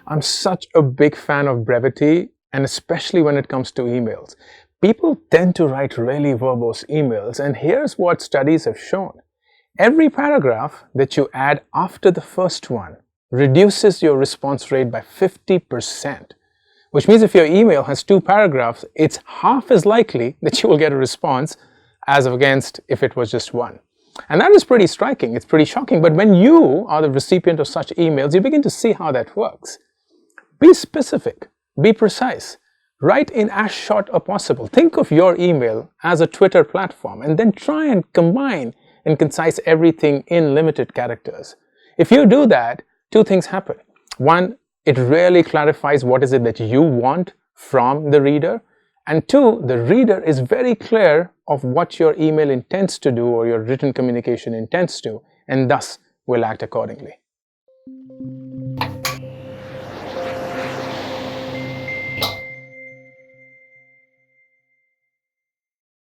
I'm such a big fan of brevity, and especially when it comes to emails. People tend to write really verbose emails, and here's what studies have shown. Every paragraph that you add after the first one reduces your response rate by 50%, which means if your email has 2 paragraphs, it's half as likely that you will get a response as against if it was just 1. And that is pretty striking, it's pretty shocking, but when you are the recipient of such emails, you begin to see how that works. Be specific, be precise, write in as short as possible. Think of your email as a Twitter platform and then try and combine and concise everything in limited characters. If you do that, 2 things happen. 1, it really clarifies what is it that you want from the reader. And 2, the reader is very clear of what your email intends to do or your written communication intends to, and thus will act accordingly.